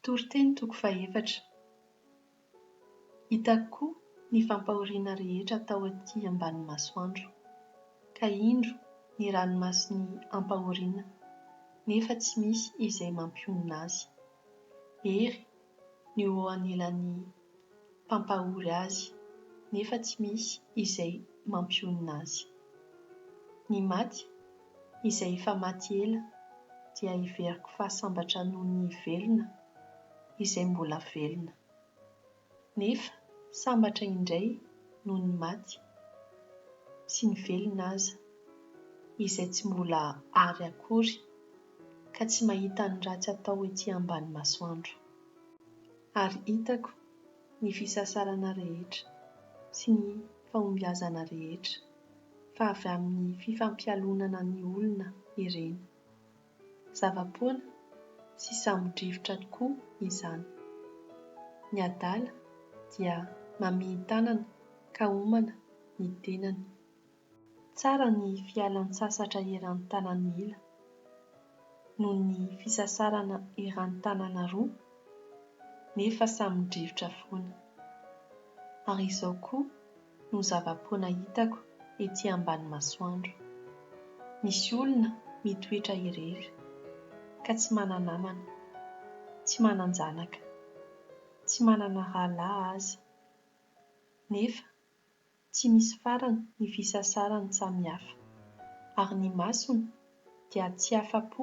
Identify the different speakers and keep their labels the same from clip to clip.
Speaker 1: Toriteny toko faefatra. Hitako koa ny fampahoriana rehetra tao aty ambany masoandro, ka indro ny ranomasiny ampahoriana, nefa tsy misy izay mampionona azy. Ery ny eo anelan'ny mpampahory azy, nefa tsy misy izay mampionona azy. Ny maty izay efa maty ela dia iveriko fahasambatra noho ny velona izay mbola velona. Nefa sambatra indray noho ny maty sy ny velona aza izay tsy mbola ary akory, ka tsy mahita ny ratsy atao ety ambany masoandro. Ary hitako ny fisasarana rehetra sy ny fahombiazana rehetra fa avy amin'ny fifampialonana ny olona ireny. Zava-poana sy sambon-drivotra tokoa izany. Ny adala dia mamily tanana ka homana ny tenany. Tsara ny fialan-tsasatra eran'ny tanana ila noho ny fisasarana eran'ny tanana roa, nefa sambon-drivotra foana. Ary izao koa no zava-poana hitako ety ambany masoandro. Misy olona mitoetra irery ka tsy mana-namana, tsy manan-janaka, tsy manana rahalahy aza, nefa tsy misy farany ny fisasarany samihafa, ary ny masony dia tsy afa-po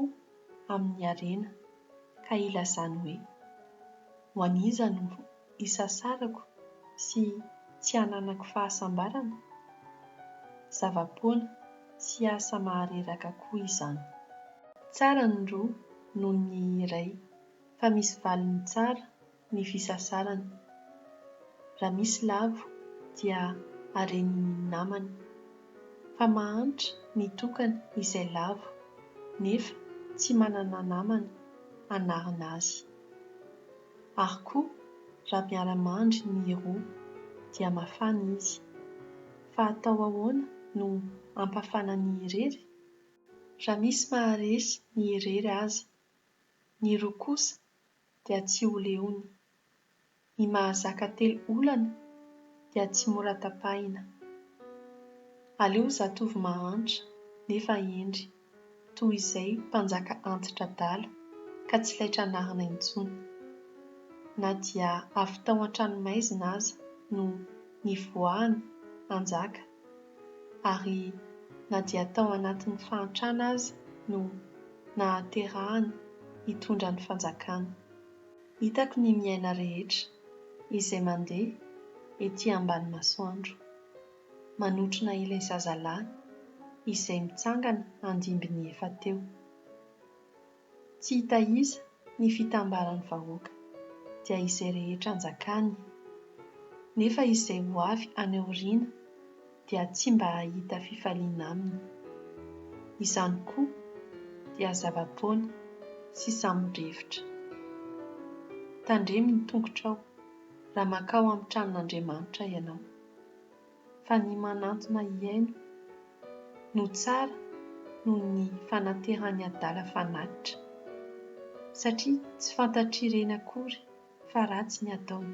Speaker 1: amin'ny harena, ka ilazany hoe: ho an'iza no isasarako sy tsy hananako fahasambarana? Zava-poana sy asa mahareraka koa izany. Tsara ny roa noho ny iray, fa misy valiny tsara ny fisasarany. Raha misy lavo dia hareniny namany, fa mahantra ny tokana izay lavo nefa tsy manana namana hanarina azy. Ary koa raha miara-mandry ny roa dia mafana izy, fa atao ahoana no ampafana ny irery? Raha misy maharesy ny irery aza, ny roa kosa dia tsy ho leony. Ny mahazaka telo olana dia tsy mora tapahina. Aleo zatovy mahantra nefa hendry, toy izay mpanjaka antitra adala ka tsy laitra anarana intsony. Na dia avy tao an-tranomaizina aza no nivoahany hanjaka, ary na dia tao anatin'ny fahantrana aza no nahaterahany hitondra ny fanjakana. Hitako ny miaina rehetra izay mandeha ety ambany masoandro, manotrona ilay zazalahy izay mitsangana handimby ny efa teo. Tsy hitahiza ny fitambaran'ny vahoaka dia izay rehetra anjakany, nefa izay ho avy any aoriana dia tsy mba hahita fifaliana aminy. Izany koa dia zava-poana sy sambon-drivotra. Tandremo ny tongotrao raha makao amin'ny tranon'Andriamanitra ianao, fa ny manantona hiaino no tsara noho ny fanateran'ny adala fanatitra, satria tsy fantatr'ireny akory fa ratsy ny ataony.